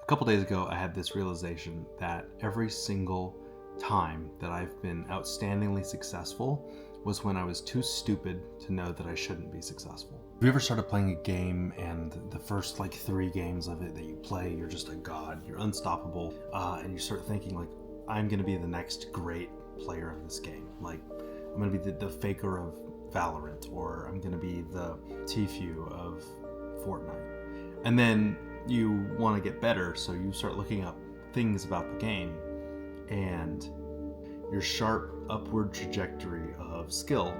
couple days ago, I had this realization that every single time that I've been outstandingly successful was when I was too stupid to know that I shouldn't be successful. Have you ever started playing a game and the first 3 games of it that you play, you're just a god, you're unstoppable, and you start thinking I'm gonna be the next great player of this game. I'm gonna be the Faker of Valorant, or I'm gonna be the Tfue of Fortnite. And then you want to get better, so you start looking up things about the game, and your sharp upward trajectory of skill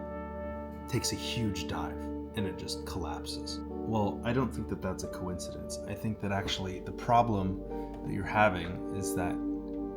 takes a huge dive and it just collapses. Well, I don't think that that's a coincidence. I think that actually the problem that you're having is that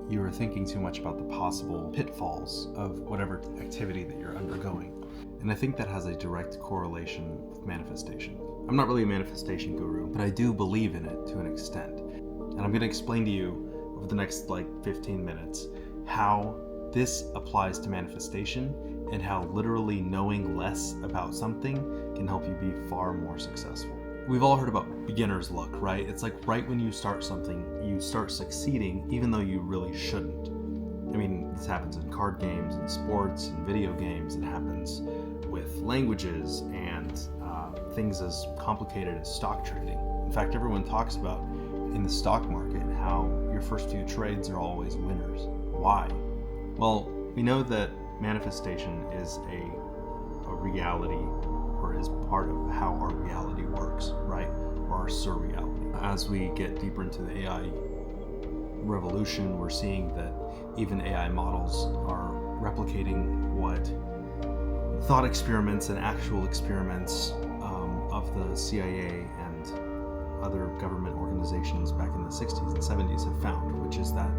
you are thinking too much about the possible pitfalls of whatever activity that you're undergoing. And I think that has a direct correlation with manifestation. I'm not really a manifestation guru, but I do believe in it to an extent. And I'm going to explain to you over the next 15 minutes how this applies to manifestation and how literally knowing less about something can help you be far more successful. We've all heard about beginner's luck, right? It's right when you start something, you start succeeding even though you really shouldn't. I mean, this happens in card games and sports and video games. It happens with languages and things as complicated as stock trading. In fact, everyone talks about in the stock market how your first few trades are always winners. Why? Well, we know that manifestation is a reality, or is part of how our reality works, right? Or our surreality. As we get deeper into the AI revolution, we're seeing that even AI models are replicating what thought experiments and actual experiments of the CIA and other government organizations back in the 60s and 70s have found, which is that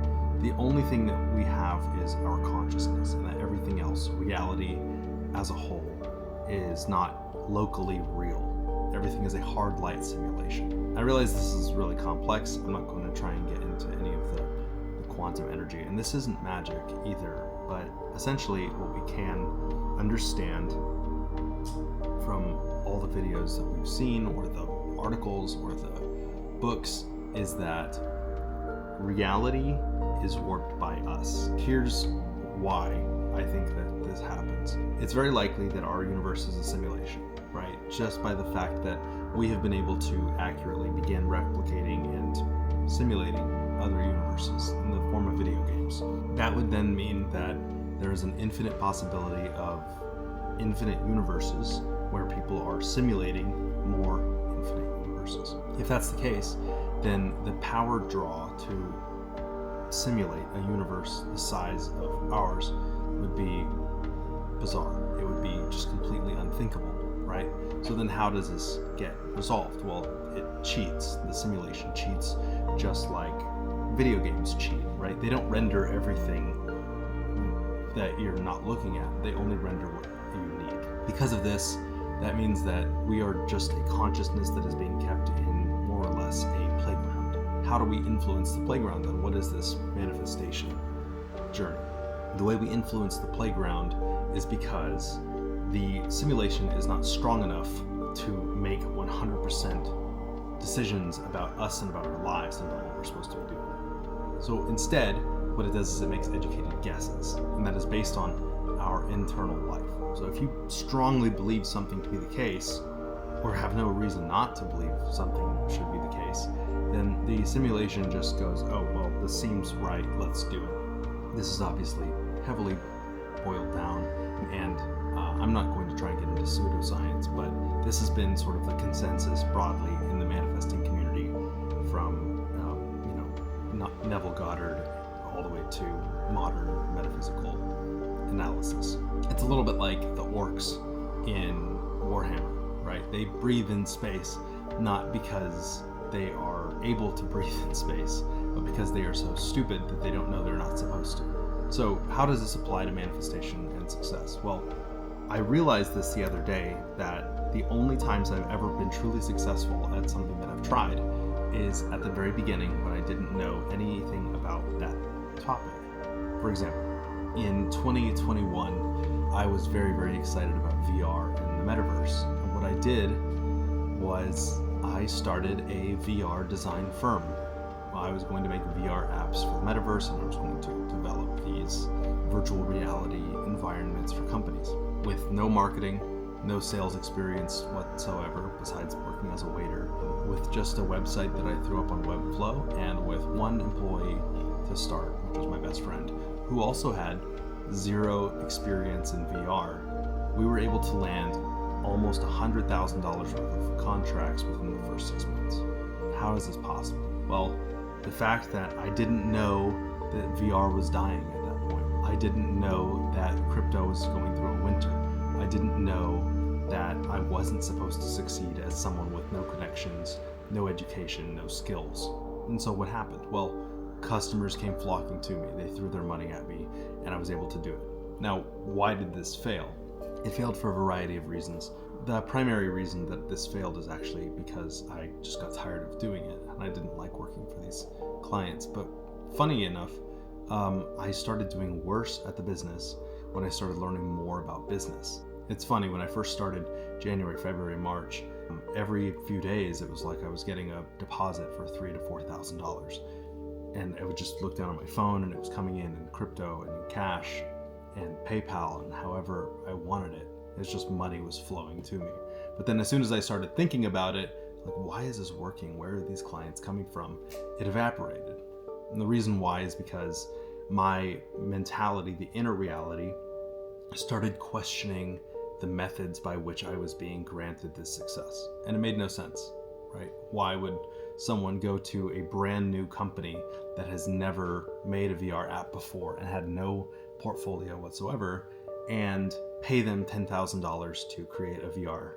the only thing that we have is our consciousness, and that everything else, reality as a whole, is not locally real. Everything is a hard light simulation. I realize this is really complex. I'm not going to try and get into any of the quantum energy, and this isn't magic either, but essentially what we can understand from all the videos that we've seen, or the articles, or the books, is that reality is warped by us. Here's why I think that this happens. It's very likely that our universe is a simulation, right? Just by the fact that we have been able to accurately begin replicating and simulating other universes in the form of video games. That would then mean that there is an infinite possibility of infinite universes where people are simulating more infinite universes. If that's the case, then the power draw to simulate a universe the size of ours would be bizarre. It would be just completely unthinkable, right? So then how does this get resolved? Well, it cheats. The simulation cheats just like video games cheat, right? They don't render everything that you're not looking at. They only render what you need. Because of this, that means that we are just a consciousness that is being kept in more or less a playground. How do we influence the playground then? What is this manifestation journey? The way we influence the playground is because the simulation is not strong enough to make 100% decisions about us and about our lives and about what we're supposed to be doing. So instead, what it does is it makes educated guesses, and that is based on our internal life. So if you strongly believe something to be the case, or have no reason not to believe something should be the case, then the simulation just goes, oh, well, this seems right, let's do it. This is obviously heavily boiled down, and I'm not going to try and get into pseudoscience, but this has been sort of the consensus broadly in the manifesting community from Neville Goddard all the way to modern metaphysical analysis. It's a little bit like the orcs in Warhammer, right? They breathe in space not because they are able to breathe in space, but because they are so stupid that they don't know they're not supposed to. So how does this apply to manifestation and success? Well, I realized this the other day, that the only times I've ever been truly successful at something that I've tried is at the very beginning, when I didn't know anything about that topic. For example, in 2021, I was very, very excited about VR and the metaverse. And what I did was I started a VR design firm. I was going to make VR apps for the metaverse, and I was going to develop these virtual reality environments for companies with no marketing, no sales experience whatsoever besides working as a waiter, with just a website that I threw up on Webflow, and with one employee to start, which was my best friend, who also had zero experience in VR. We were able to land almost $100,000 worth of contracts within the first 6 months. How is this possible? Well, the fact that I didn't know that VR was dying at that point. I didn't know that crypto was going through a winter. I didn't know that I wasn't supposed to succeed as someone with no connections, no education, no skills. And so what happened? Well, customers came flocking to me. They threw their money at me, and I was able to do it. Now, why did this fail? It failed for a variety of reasons. The primary reason that this failed is actually because I just got tired of doing it, and I didn't like working for these clients. But funny enough, I started doing worse at the business when I started learning more about business. It's funny, when I first started January, February, March, every few days it was like I was getting a deposit for $3,000 to $4,000. And I would just look down on my phone, and it was coming in crypto and in cash and PayPal and however I wanted it. It's just money was flowing to me. But then as soon as I started thinking about it, like, why is this working? Where are these clients coming from? It evaporated. And the reason why is because my mentality, the inner reality, started questioning the methods by which I was being granted this success. And it made no sense, right? Why would someone go to a brand new company that has never made a VR app before and had no portfolio whatsoever and pay them $10,000 to create a VR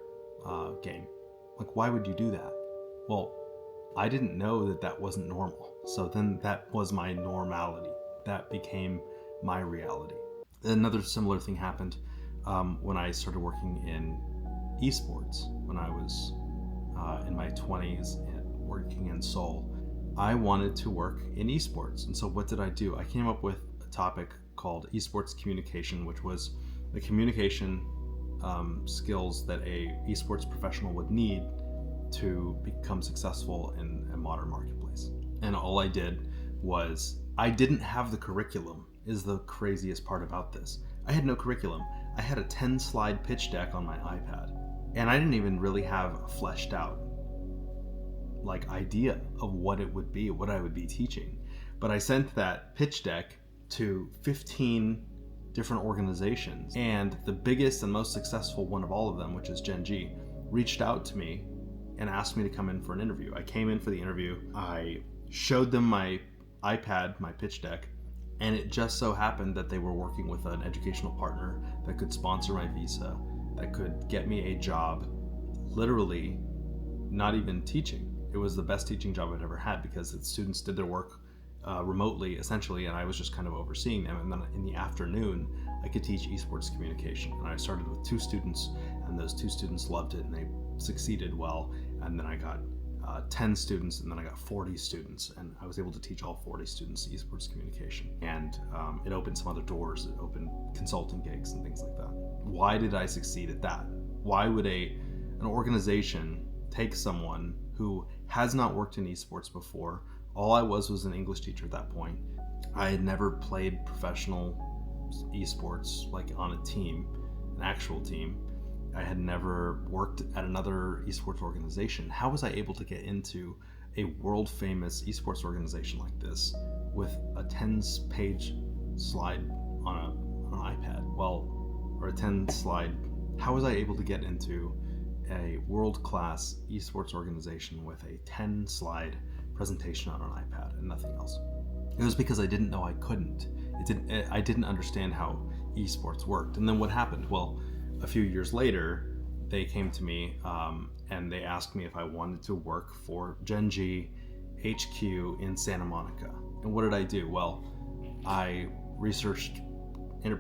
game? Like, why would you do that? Well, I didn't know that that wasn't normal. So then that was my normality. That became my reality. Another similar thing happened when I started working in esports. When I was in my 20s and working in Seoul, I wanted to work in esports. And so what did I do? I came up with a topic called esports communication, which was the communication skills that a esports professional would need to become successful in a modern marketplace. And all I did was, I didn't have the curriculum, is the craziest part about this. I had no curriculum. I had a 10-slide pitch deck on my iPad, and I didn't even really have a fleshed out idea of what it would be, what I would be teaching. But I sent that pitch deck to 15 different organizations, and the biggest and most successful one of all of them, which is Genji, reached out to me and asked me to come in for an interview. I came in for the interview. I showed them my iPad, my pitch deck, and it just so happened that they were working with an educational partner that could sponsor my visa, that could get me a job, literally not even teaching. It was the best teaching job I'd ever had, because the students did their work remotely, essentially, and I was just kind of overseeing them. And then in the afternoon, I could teach esports communication. And I started with 2 students, and those 2 students loved it, and they succeeded well. And then I got 10 students, and then I got 40 students, and I was able to teach all 40 students esports communication. And it opened some other doors. It opened consulting gigs and things like that. Why did I succeed at that? Why would an organization take someone who has not worked in esports before? All I was an English teacher at that point. I had never played professional esports, like on a team, an actual team. I had never worked at another esports organization. How was I able to get into a world famous esports organization like this with a 10-page slide on an iPad? Or a 10-slide. How was I able to get into a world-class esports organization with a 10-slide presentation on an iPad and nothing else? It was because I didn't know I couldn't. I didn't understand how esports worked. And then what happened? Well, a few years later, they came to me and they asked me if I wanted to work for Genji HQ in Santa Monica. And what did I do? Well, I researched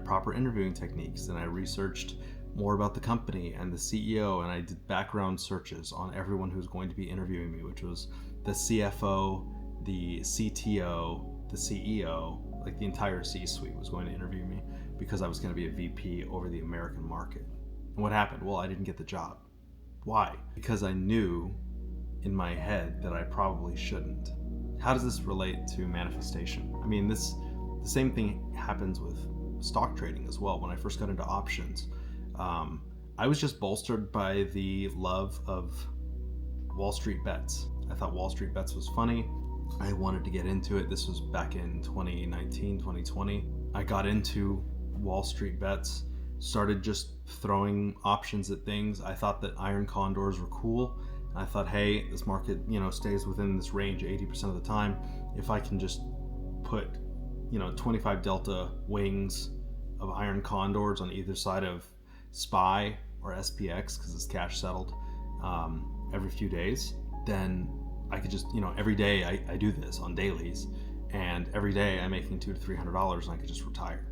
proper interviewing techniques, and I researched more about the company and the CEO, and I did background searches on everyone who's going to be interviewing me, which was the CFO, the CTO, the CEO, like the entire C-suite was going to interview me, because I was going to be a VP over the American market. And what happened? Well, I didn't get the job. Why? Because I knew in my head that I probably shouldn't how does this relate to manifestation? I mean, the same thing happens with stock trading as well. When I first got into options, I was just bolstered by the love of Wall Street Bets. I thought Wall Street Bets was funny. I wanted to get into it. This was back in 2019, 2020. I got into Wall Street Bets, started just throwing options at things. I thought that iron condors were cool. I thought, hey, this market, stays within this range 80% of the time. If I can just put, 25 delta wings of iron condors on either side of SPY or SPX, because it's cash settled every few days, then I could just, every day I do this on dailies, and every day I'm making $200 to $300, and I could just retire.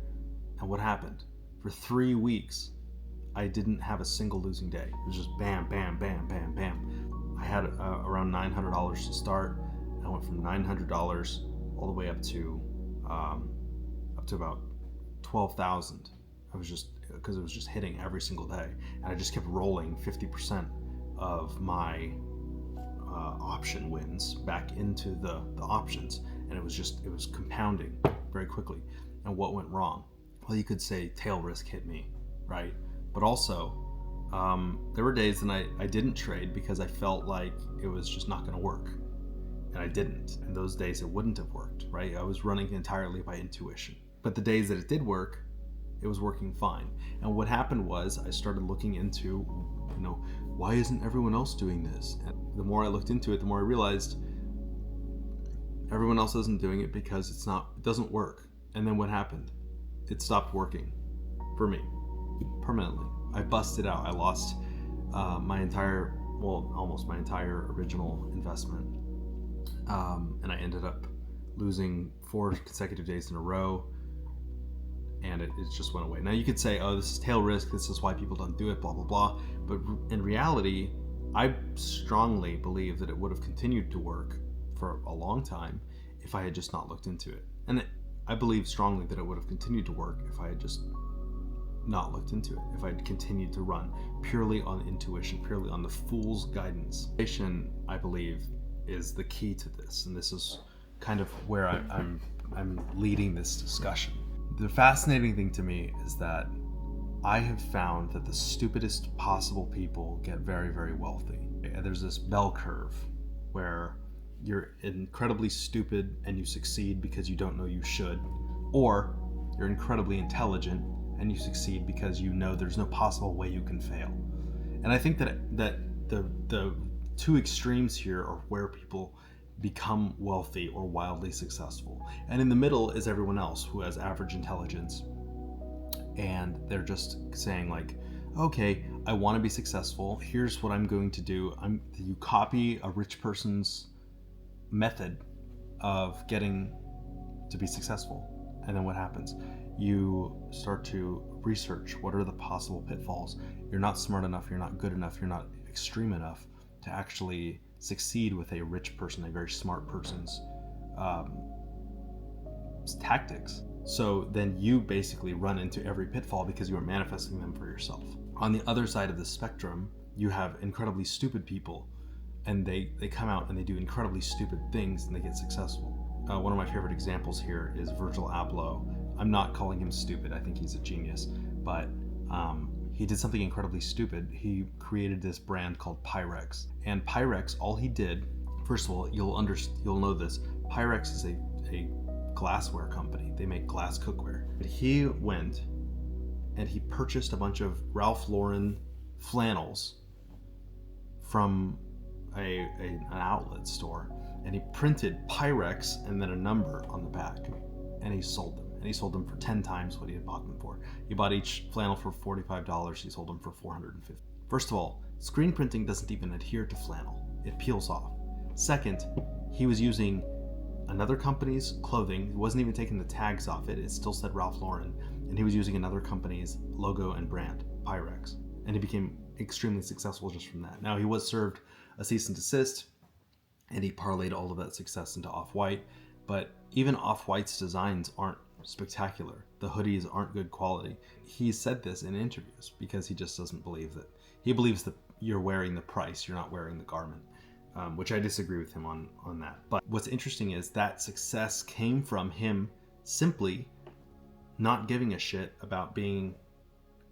And what happened? For 3 weeks, I didn't have a single losing day. It was just bam, bam, bam, bam, bam. I had around $900 to start. I went from $900 all the way up to about $12,000. I was just, because it was just hitting every single day, and I just kept rolling 50% of my option wins back into the options, and it was compounding very quickly. And what went wrong? Well, you could say tail risk hit me, right? But also, there were days that I didn't trade because I felt like it was just not going to work, and I didn't. And those days it wouldn't have worked, right? I was running entirely by intuition. But the days that it did work, it was working fine. And what happened was I started looking into, why isn't everyone else doing this? And the more I looked into it, the more I realized everyone else isn't doing it because it doesn't work. And then what happened? It stopped working for me permanently. I busted out. I lost almost my entire original investment. And I ended up losing 4 consecutive days in a row, and it just went away. Now you could say, oh, this is tail risk, this is why people don't do it, blah, blah, blah. But in reality, I strongly believe that it would have continued to work for a long time if I had just not looked into it. And I believe strongly that it would have continued to work if I had just not looked into it, if I had continued to run purely on intuition, purely on the fool's guidance. Intuition, I believe, is the key to this, and this is kind of where I'm leading this discussion. The fascinating thing to me is that I have found that the stupidest possible people get very, very wealthy. There's this bell curve where you're incredibly stupid and you succeed because you don't know you should, or you're incredibly intelligent and you succeed because there's no possible way you can fail. And I think that the two extremes here are where people become wealthy or wildly successful. And in the middle is everyone else who has average intelligence, and they're just saying like, okay, I want to be successful. Here's what I'm going to do. You copy a rich person's method of getting to be successful. And then what happens? You start to research what are the possible pitfalls. You're not smart enough, you're not good enough, you're not extreme enough to actually succeed with a rich person, a very smart person's tactics. So then you basically run into every pitfall because you are manifesting them for yourself. On the other side of the spectrum, you have incredibly stupid people, and they come out and they do incredibly stupid things and they get successful. One of my favorite examples here is Virgil Abloh. I'm not calling him stupid, I think he's a genius, but he did something incredibly stupid. He created this brand called Pyrex. And Pyrex, all he did, first of all, you'll know this, Pyrex is a glassware company. They make glass cookware. But he went and he purchased a bunch of Ralph Lauren flannels from an outlet store, and he printed Pyrex and then a number on the back, and he sold them. And he sold them for 10 times what he had bought them for. He bought each flannel for $45. He sold them for $450. First of all, screen printing doesn't even adhere to flannel. It peels off. Second, he was using another company's clothing. He wasn't even taking the tags off it. It still said Ralph Lauren. And he was using another company's logo and brand, Pyrex. And he became extremely successful just from that. Now, he was served a cease and desist, and he parlayed all of that success into Off-White. But even Off-White's designs aren't spectacular. The hoodies aren't good quality. He said this in interviews because he just doesn't believe that. He believes that you're wearing the price, you're not wearing the garment. which I disagree with him on that. But what's interesting is that success came from him simply not giving a shit about being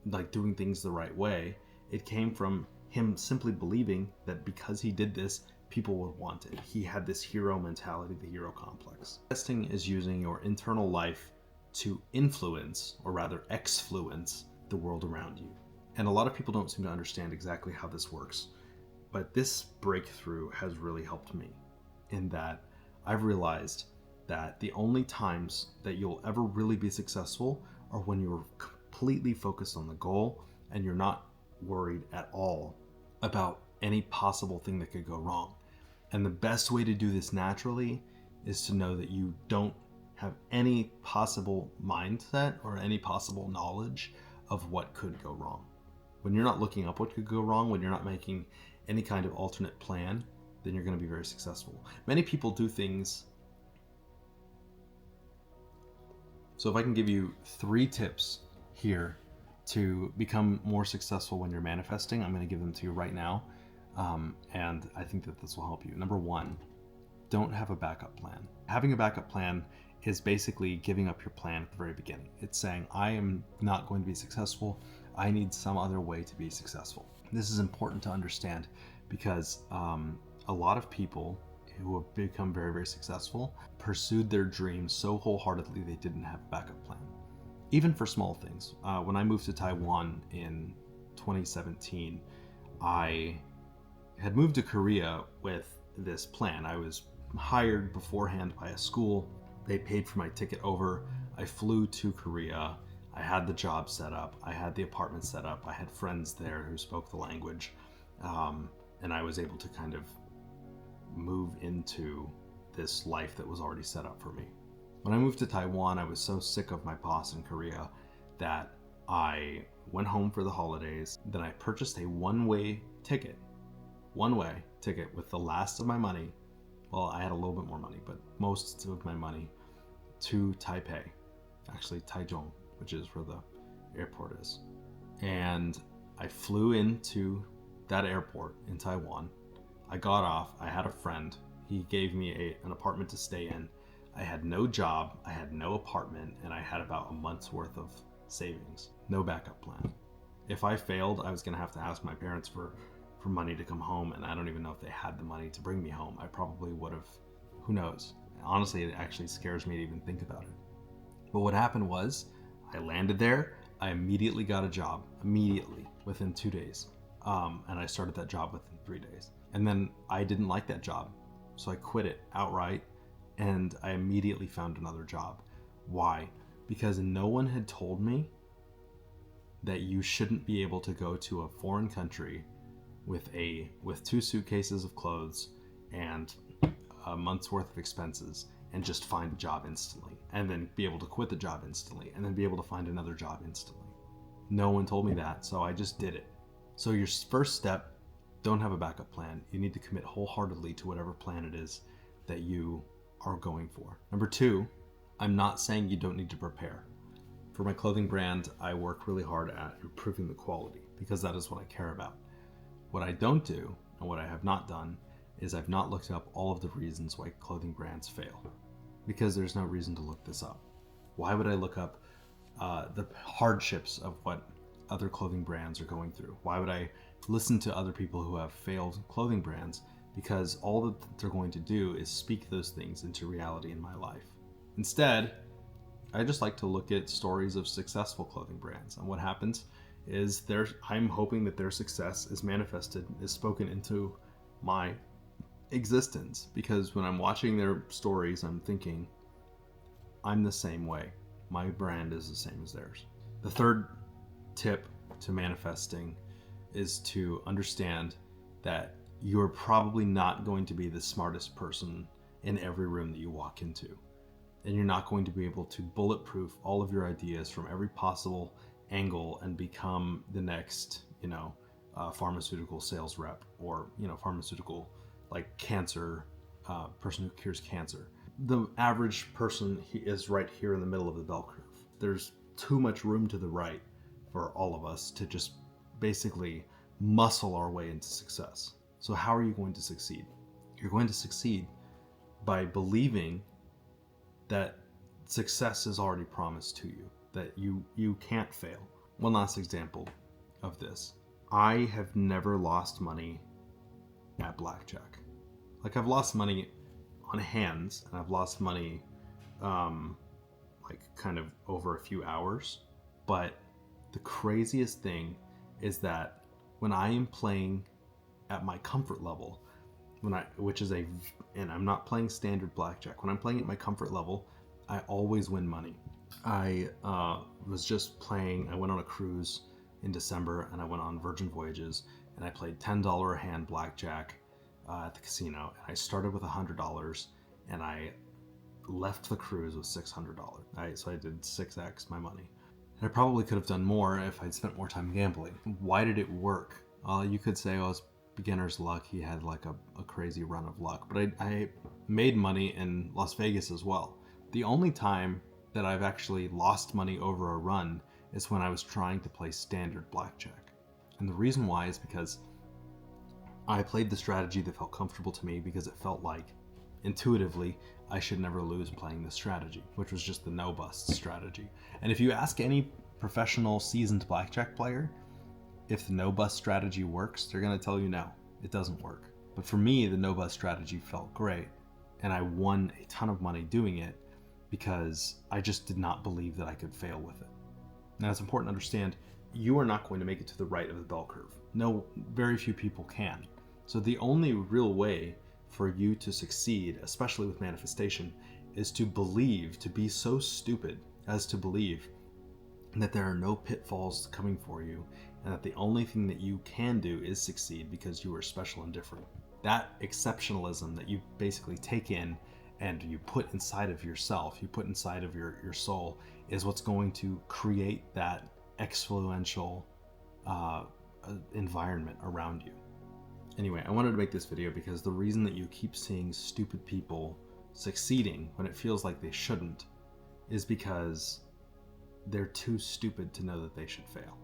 like doing things the right way. It came from him simply believing that because he did this, people would want it. He had this hero mentality, the hero complex. Manifesting is using your internal life to influence, or rather exfluence, the world around you. And a lot of people don't seem to understand exactly how this works. But this breakthrough has really helped me in that I've realized that the only times that you'll ever really be successful are when you're completely focused on the goal and you're not worried at all about any possible thing that could go wrong. And the best way to do this naturally is to know that you don't have any possible mindset or any possible knowledge of what could go wrong. When you're not looking up what could go wrong, when you're not making any kind of alternate plan, then you're going to be very successful. Many people do things. So if I can give you 3 tips here to become more successful when you're manifesting, I'm going to give them to you right now. And I think that this will help you. Number 1, don't have a backup plan. Having a backup plan is basically giving up your plan at the very beginning. It's saying, I am not going to be successful. I need some other way to be successful. This is important to understand because a lot of people who have become very, very successful pursued their dreams so wholeheartedly they didn't have a backup plan. Even for small things. When I moved to Taiwan in 2017, I had moved to Korea with this plan. I was hired beforehand by a school. They paid for my ticket over. I flew to Korea. I had the job set up. I had the apartment set up. I had friends there who spoke the language. And I was able to kind of move into this life that was already set up for me. When I moved to Taiwan, I was so sick of my boss in Korea that I went home for the holidays. Then I purchased a one-way ticket with the last of my money. Well, I had a little bit more money, but most of my money to Taipei, actually Taichung, which is where the airport is. And I flew into that airport in Taiwan. I got off. I had a friend. He gave me an apartment to stay in. I had no job, I had no apartment, and I had about a month's worth of savings. No backup plan. If I failed, I was going to have to ask my parents for money to come home, and I don't even know if they had the money to bring me home. I probably would have, who knows? Honestly, it actually scares me to even think about it. But what happened was, I landed there, I immediately got a job, within 2 days. And I started that job within 3 days. And then I didn't like that job, so I quit it outright. And I immediately found another job. Why? Because no one had told me that you shouldn't be able to go to a foreign country with 2 suitcases of clothes and a month's worth of expenses and just find a job instantly, and then be able to quit the job instantly, and then be able to find another job instantly. No one told me that, so I just did it. So your first step, don't have a backup plan. You need to commit wholeheartedly to whatever plan it is that you are going for. Number 2, I'm not saying you don't need to prepare. For my clothing brand, I work really hard at improving the quality because that is what I care about. What I don't do, and what I have not done, is I've not looked up all of the reasons why clothing brands fail. Because there's no reason to look this up. Why would I look up the hardships of what other clothing brands are going through? Why would I listen to other people who have failed clothing brands? Because all that they're going to do is speak those things into reality in my life. Instead, I just like to look at stories of successful clothing brands. And what happens is I'm hoping that their success is manifested, is spoken into my existence. Because when I'm watching their stories, I'm thinking, I'm the same way. My brand is the same as theirs. The third tip to manifesting is to understand that you're probably not going to be the smartest person in every room that you walk into. And you're not going to be able to bulletproof all of your ideas from every possible angle and become the next, pharmaceutical sales rep or, pharmaceutical, like cancer, person who cures cancer. The average person is right here in the middle of the bell curve. There's too much room to the right for all of us to just basically muscle our way into success. So how are you going to succeed? You're going to succeed by believing that success is already promised to you, that you can't fail. One last example of this. I have never lost money at blackjack. Like, I've lost money on hands, and I've lost money like kind of over a few hours. But the craziest thing is that when I am playing at my comfort level, and I'm not playing standard blackjack, when I'm playing at my comfort level, I always win money. I was just playing, I went on a cruise in December, and I went on Virgin Voyages, and I played $10 a hand blackjack at the casino, and I started with $100, and I left the cruise with $600. So I did 6x my money. And I probably could have done more if I'd spent more time gambling. Why did it work? You could say, oh, it's beginner's luck. He had like a crazy run of luck. But I made money in Las Vegas as well. The only time that I've actually lost money over a run is when I was trying to play standard blackjack. And the reason why is because I played the strategy that felt comfortable to me, because it felt like intuitively I should never lose playing this strategy, which was just the no bust strategy. And if you ask any professional seasoned blackjack player if the no bust strategy works, they're going to tell you no, it doesn't work. But for me, the no bust strategy felt great, and I won a ton of money doing it because I just did not believe that I could fail with it. Now, it's important to understand, you are not going to make it to the right of the bell curve. No, very few people can. So the only real way for you to succeed, especially with manifestation, is to believe, to be so stupid as to believe that there are no pitfalls coming for you, and that the only thing that you can do is succeed because you are special and different. That exceptionalism that you basically take in and you put inside of yourself, you put inside of your soul, is what's going to create that exponential environment around you. Anyway, I wanted to make this video because the reason that you keep seeing stupid people succeeding when it feels like they shouldn't is because they're too stupid to know that they should fail.